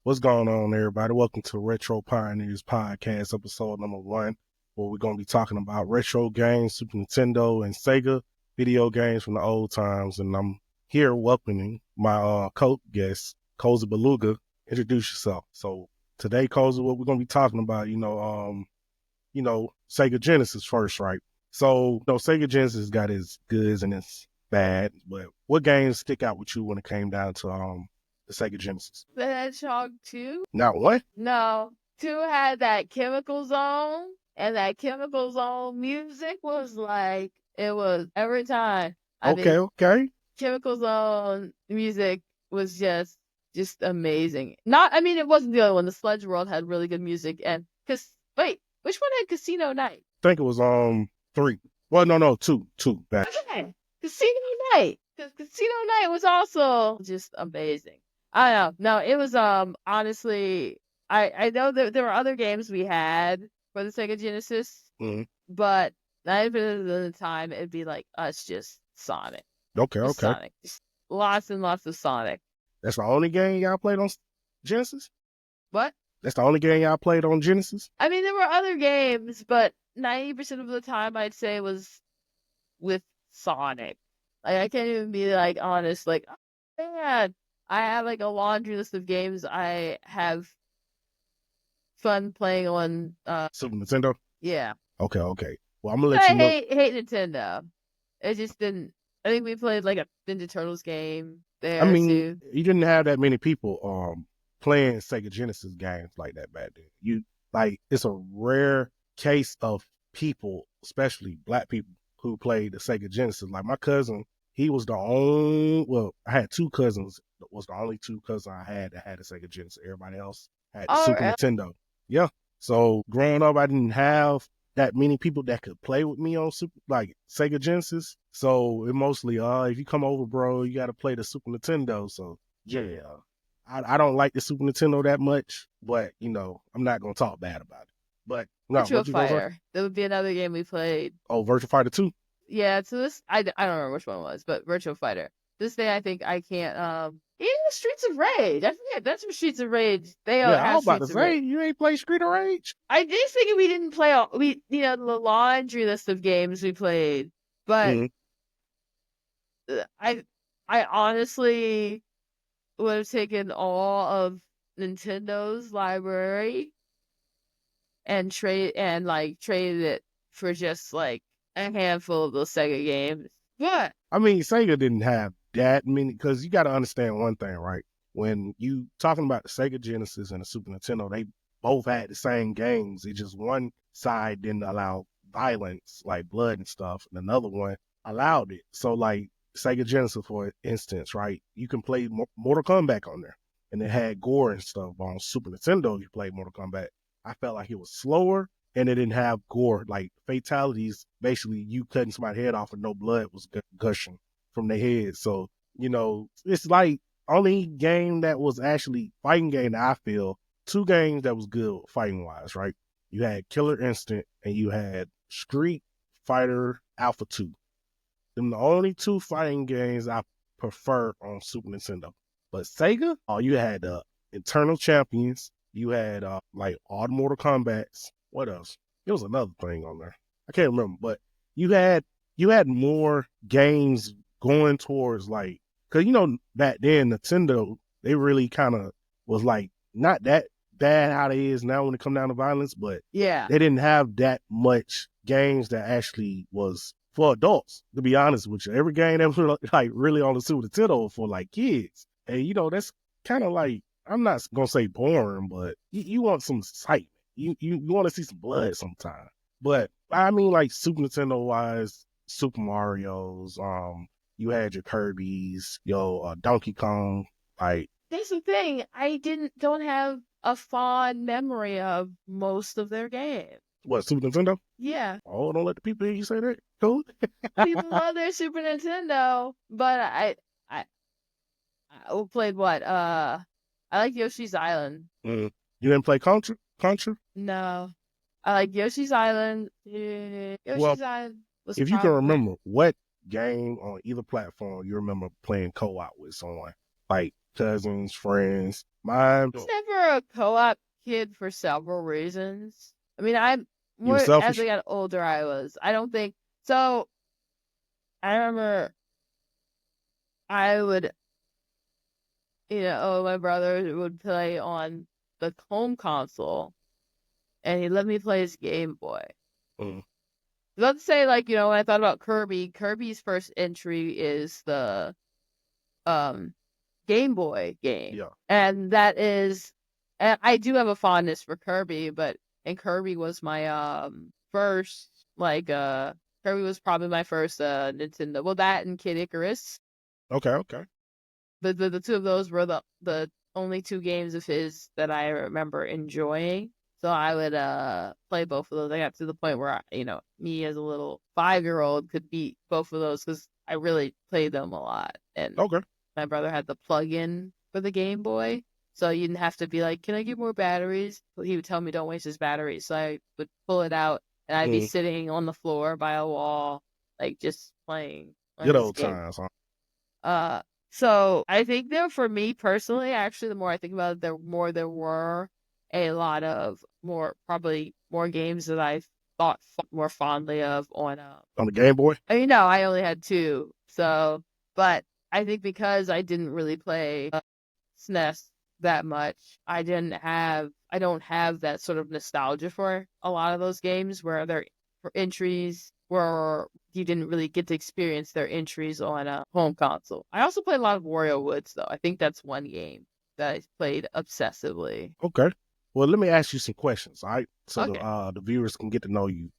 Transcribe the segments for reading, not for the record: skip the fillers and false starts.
What's going on, everybody? Welcome to Retro Pioneers Podcast, episode number 1, where we're going to be talking about retro games, Super Nintendo and Sega video games from the old times. And I'm here welcoming my co-guest, CosyBeluga. Introduce yourself. So today, Cosy, what we're going to be talking about, Sega Genesis first, right? So, Sega Genesis got its goods and its bad, but what games stick out with you when it came down to the Sega Genesis? The Hedgehog 2? Not one? No. 2 had that Chemical Zone, and that Chemical Zone music was like, it was every time. Okay. Chemical Zone music was just amazing. It wasn't the other one. The Sludge World had really good music. And, wait, which one had Casino Night? I think it was 3. Well, no, 2 back. Okay. Casino Night. Because Casino Night was also just amazing. I don't know. No, it was honestly, I know that there were other games we had for the Sega Genesis, but 90% of the time it'd be like us just Sonic. Okay. Sonic. Just lots and lots of Sonic. That's the only game y'all played on Genesis? What? That's the only game y'all played on Genesis? I mean, there were other games, but 90% of the time I'd say was with Sonic. Like, I can't even be like honest, like, oh, man, I have like a laundry list of games I have fun playing on Super Nintendo? Yeah. Okay. Well, I'm gonna let you know. I hate Nintendo. It just didn't. I think we played like a Ninja Turtles game there. You didn't have that many people playing Sega Genesis games like that back then. It's a rare case of people, especially black people, who played the Sega Genesis. Like my cousin, he was the only. Well, I had 2 cousins. That was the only 2 cousins I had that had a Sega Genesis. Everybody else had the Super Nintendo. Yeah. So growing up, I didn't have that many people that could play with me on Sega Genesis. So it mostly, if you come over, bro, you got to play the Super Nintendo. So yeah, I don't like the Super Nintendo that much, but I'm not gonna talk bad about it. But no, Virtua Fighter. That would be another game we played. Oh, Virtua Fighter 2. Yeah, so this I don't remember which one it was, but Virtua Fighter. This day I think I can't even Streets of Rage. I forget that's from Streets of Rage. They all have Streets of Rage. You ain't play Street of Rage? I just think we didn't play the laundry list of games we played. But I honestly would have taken all of Nintendo's library and traded it for just like a handful of those Sega games. But Sega didn't have that many, because you got to understand one thing, right? When you talking about the Sega Genesis and the Super Nintendo, they both had the same games. It just one side didn't allow violence, like blood and stuff, and another one allowed it. So like Sega Genesis, for instance, right? You can play Mortal Kombat on there, and it had gore and stuff. On Super Nintendo, you played Mortal Kombat. I felt like it was slower, and it didn't have gore. Like fatalities, basically you cutting somebody's head off and no blood was gushing from their head. So, it's like only game that was actually fighting game that I feel, 2 games that was good fighting wise, right? You had Killer Instinct and you had Street Fighter Alpha 2. Them the only 2 fighting games I prefer on Super Nintendo. But Sega, you had Eternal Champions. You had like all the Mortal Kombats. What else? There was another thing on there. I can't remember, but you had more games going towards like, because back then Nintendo, they really kind of was like not that bad how they is now when it come down to violence, but yeah, they didn't have that much games that actually was for adults. To be honest with you, every game that was like really on the Super Nintendo was for like kids, and that's kind of like, I'm not gonna say boring, but you want some excitement. You want to see some blood sometime. But like Super Nintendo wise, Super Mario's, you had your Kirby's, Donkey Kong. Like, that's the thing. I don't have a fond memory of most of their games. What, Super Nintendo? Yeah. Oh, don't let the people hear you say that. Cool. People love their Super Nintendo, but I played what? I like Yoshi's Island. You didn't play Contra? No. I like Yoshi's Island. Yoshi's Island was if you can remember, what game on either platform you remember playing co-op with someone? Like, cousins, friends. Mine, I was never a co-op kid for several reasons. I mean, I'm you were more as I selfish. got older. I don't think so. I remember I would, my brother would play on the home console, and he let me play his Game Boy. Mm, Let's say, like, when I thought about Kirby, Kirby's first entry is the um Game Boy game. yeah. And that is, and I do have a fondness for Kirby, and Kirby was my first, like, Kirby was probably my first Nintendo. Well, that and Kid Icarus. Okay, okay. The two of those were the only two games of his that I remember enjoying. So I would play both of those. I got to the point where me as a little 5-year-old could beat both of those because I really played them a lot. And Okay. my brother had the plug-in for the Game Boy, so you didn't have to be like, "Can I get more batteries?" But he would tell me, "Don't waste his batteries." So I would pull it out, and I'd be Mm, sitting on the floor by a wall, like just playing on good his old game. times, huh? Uh, so I think there for me personally, actually, the more I think about it, there were a lot of probably more games that I thought more fondly of on On the Game Boy? I only had two, so but I think because I didn't really play SNES that much, I don't have that sort of nostalgia for a lot of those games where their entries were you didn't really get to experience their entries on a home console. I also played a lot of Wario Woods though. I think that's one game that I played obsessively. Okay. Well, let me ask you some questions, all right? So Okay. the viewers can get to know you.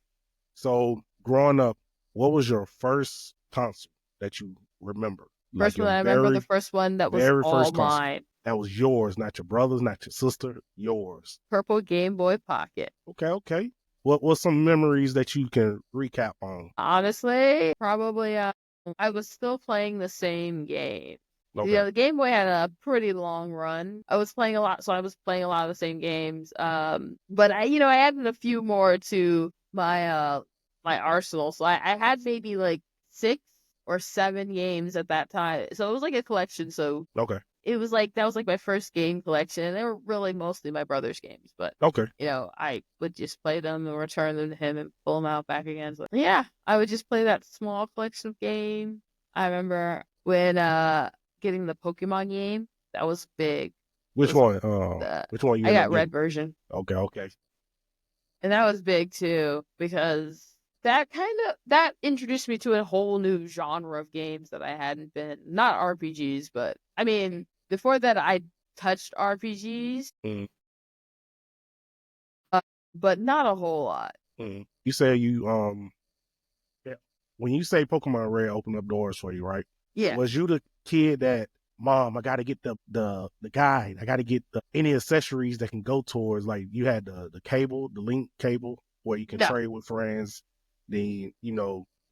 So, growing up, what was your first console that you remember? Like First one your I remember the first one that was very all first console mine. that was yours, not your brother's, not your sister, yours. Purple Game Boy Pocket. Okay, okay. What's some memories that you can recap on? Honestly, probably I was still playing the same game. Okay. The Game Boy had a pretty long run. I was playing a lot, so I was playing a lot of the same games. But I added a few more to my arsenal. So I had maybe like 6 or 7 games at that time. So it was like a collection. So Okay. it was like that was like my first game collection, and they were really mostly my brother's games. But Okay. I would just play them and return them to him and pull them out back again. So yeah, I would just play that small collection of games. I remember when getting the Pokemon game. That was big. It Which was one? the Which one you I end up got getting? red version, Okay, okay. and that was big too because that introduced me to a whole new genre of games that I hadn't been, not RPGs, but I mean before that I touched RPGs, Mm, but not a whole lot. mm. You say yeah. When you say Pokemon Red opened up doors for you, right? Yeah. Was you the kid that, Mom, I gotta get the guide. I gotta get any accessories that can go towards, like, you had the cable, the link cable where you can No. trade with friends.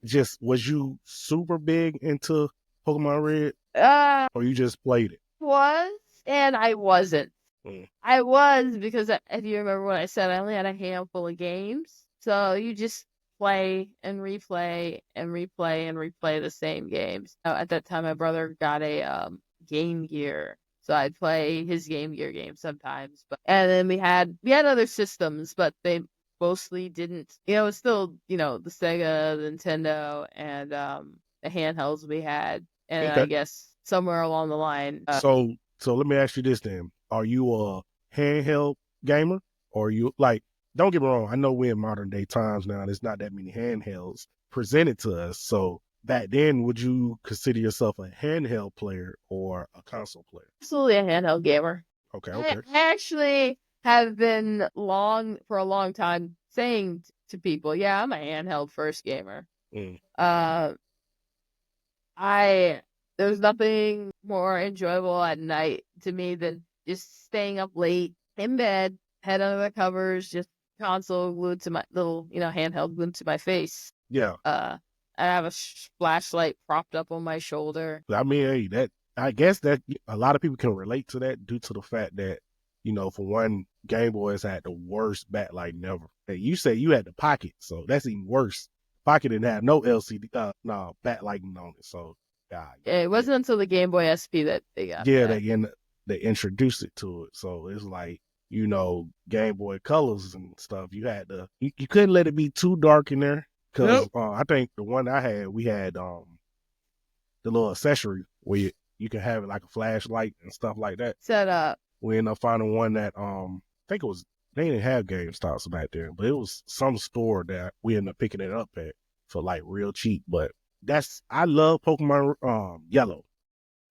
Just was you super big into Pokemon Red, or you just played it? Was and I wasn't. Mm, I was because if you remember what I said, I only had a handful of games. So you just play and replay and replay and replay the same games. At that time, my brother got a Game Gear, so I'd play his Game Gear games sometimes. But and then we had other systems, but they mostly didn't. It's still the Sega, the Nintendo, and the handhelds we had. And I okay. guess somewhere along the line, So let me ask you this then: Are you a handheld gamer, or you like? Don't get me wrong. I know we're in modern day times now. There's not that many handhelds presented to us. So back then, would you consider yourself a handheld player or a console player? absolutely a handheld gamer. Okay, I okay. actually have been for a long time saying to people, yeah, I'm a handheld first gamer. Mm, Uh, I There's nothing more enjoyable at night to me than just staying up late in bed, head under the covers, just console glued to my little, handheld glued to my face. yeah. I have a flashlight propped up on my shoulder. I mean, hey, that I guess that a lot of people can relate to that due to the fact that, for one, Game Boys had the worst backlight ever. And you say you had the Pocket, so that's even worse. Pocket didn't have no LCD, no backlighting on it. So It wasn't until the Game Boy SP that they got that. They introduced it to it. So it's like, Game Boy Colors and stuff. You had to, you couldn't let it be too dark in there because I think the one I had, we had the little accessory where you can have it like a flashlight and stuff like that. Set up. We ended up finding one that I think it was, they didn't have GameStops back there, but it was some store that we ended up picking it up at for like real cheap. But I love Pokemon Yellow.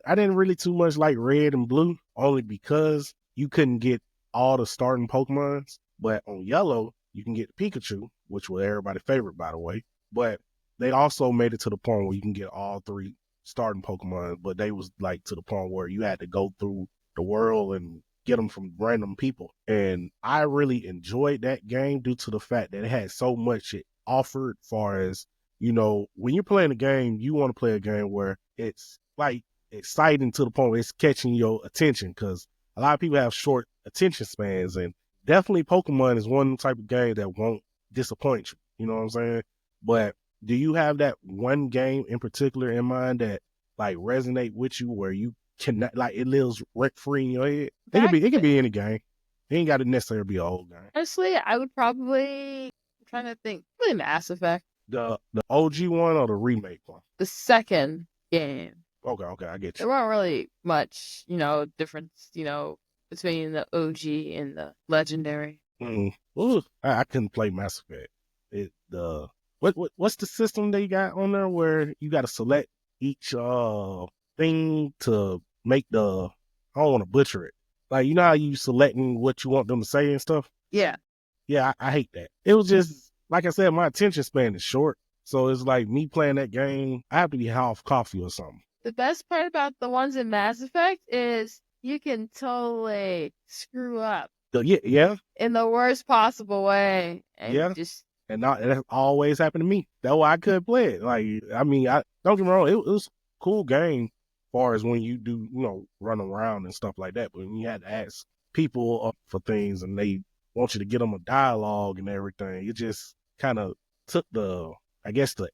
I didn't really too much like Red and Blue, only because you couldn't get all the starting Pokemons. But on Yellow, you can get Pikachu, which was everybody's favorite, by the way. But they also made it to the point where you can get all 3 starting Pokemon, but they was like to the point where you had to go through the world and get them from random people. And I really enjoyed that game due to the fact that it had so much it offered, far as, when you're playing a game, you want to play a game where it's like exciting to the point where it's catching your attention, because a lot of people have short attention spans, and definitely Pokemon is one type of game that won't disappoint you. You know what I'm saying? But do you have that one game in particular in mind that like resonate with you, where you cannot, like, it lives rent free in your head? It can be any game. It ain't got to necessarily be an old game. Honestly, I would probably, I'm trying to think, really Mass Effect. The OG one or the remake one? The second game. Okay, I get you. There weren't really much, difference, between the OG and the legendary. Ooh, I couldn't play Mass Effect. What's the system they got on there where you got to select each thing to make the, I don't want to butcher it. Like, you know how you selecting what you want them to say and stuff? Yeah. Yeah, I hate that. It was just, like I said, my attention span is short. So it's like me playing that game, I have to be half coffee or something. The best part about the ones in Mass Effect is you can totally screw up. Yeah. In the worst possible way. And and that always happened to me. That's why I couldn't play it. Like, I mean, don't get me wrong, it was a cool game as far as when you do, run around and stuff like that. But when you had to ask people for things and they want you to get them a dialogue and everything, it just kind of took the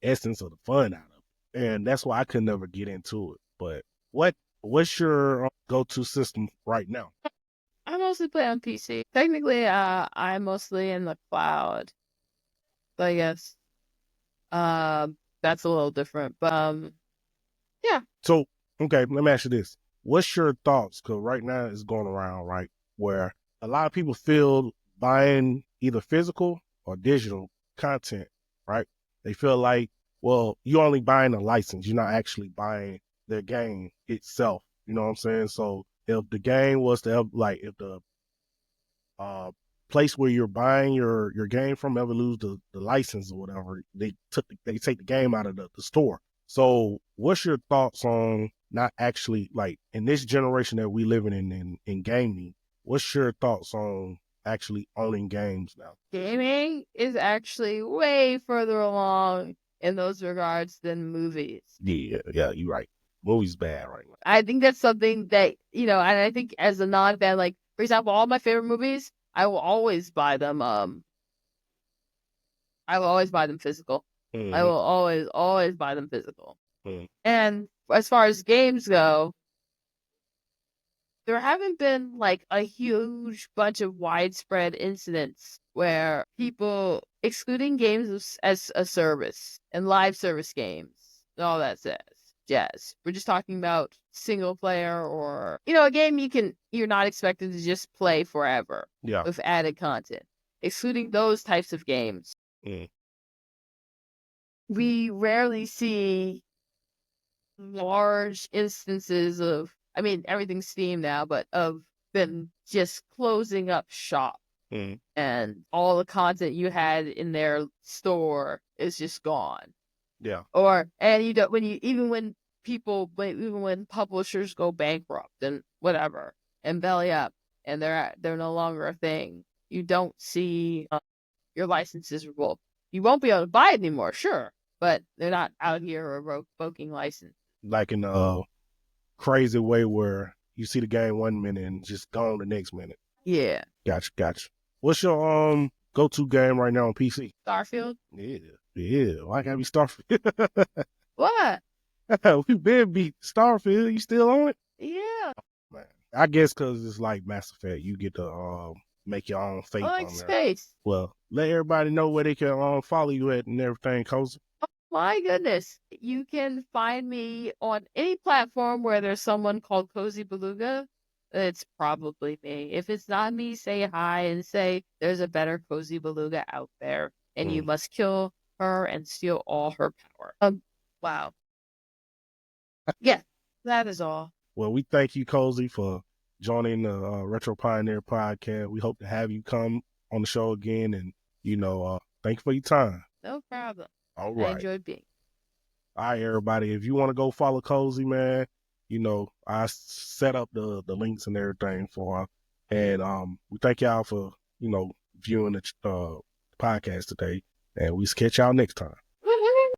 essence of the fun out of it. And that's why I could never get into it. But what's your go-to system right now? I mostly play on PC. Technically, I'm mostly in the cloud. So I guess that's a little different. But yeah. So, okay, let me ask you this. What's your thoughts? Because right now it's going around, right, where a lot of people feel buying either physical or digital content, right? They feel like, well, you're only buying a license. You're not actually buying the game itself. You know what I'm saying? So if the game was to, like, if the place where you're buying your game from ever lose the license or whatever, they take the game out of the store. So what's your thoughts on not actually, like, in this generation that we living in gaming, what's your thoughts on actually owning games now? Gaming is actually way further along in those regards than movies. Yeah, you're right. Movies bad right now. I think that's something that, and I think as a non-fan, like, for example, all my favorite movies, I will always buy them. I will always buy them physical. Mm-hmm. I will always buy them physical. Mm-hmm. And as far as games go, there haven't been like a huge bunch of widespread incidents where people excluding games as a service and live service games and all that jazz. We're just talking about single player or, a game you're not expected to just play forever with added content. Excluding those types of games, we rarely see large instances of, everything's Steam now, but of them just closing up shop. And all the content you had in their store is just gone. Yeah. Even when publishers go bankrupt and whatever and belly up and they're no longer a thing, you don't see your licenses revoked. You won't be able to buy it anymore, sure, but they're not out here revoking license. Like in a crazy way where you see the game 1 minute and just gone the next minute. Yeah. Gotcha. What's your go-to game right now on PC? Starfield. Yeah. Why can't it be Starfield? What? We been beat Starfield. You still on it? Yeah, Man, I guess because it's like Mass Effect. You get to make your own I fate like on there. space. Well, let everybody know where they can follow you at and everything, Cozy. My goodness. You can find me on any platform where there's someone called CosyBeluga. It's probably me. If it's not me, say hi and say there's a better CosyBeluga out there and you Mm. must kill her and steal all her power. Wow. Yeah, that is all. Well, we thank you, Cozy, for joining the Retro Pioneer podcast. We hope to have you come on the show again, and thank you for your time. No problem. All I right. enjoyed being. All right, everybody. If you want to go follow Cozy, man, I set up the links and everything for her. And we thank y'all for, viewing the podcast today. And we catch y'all next time.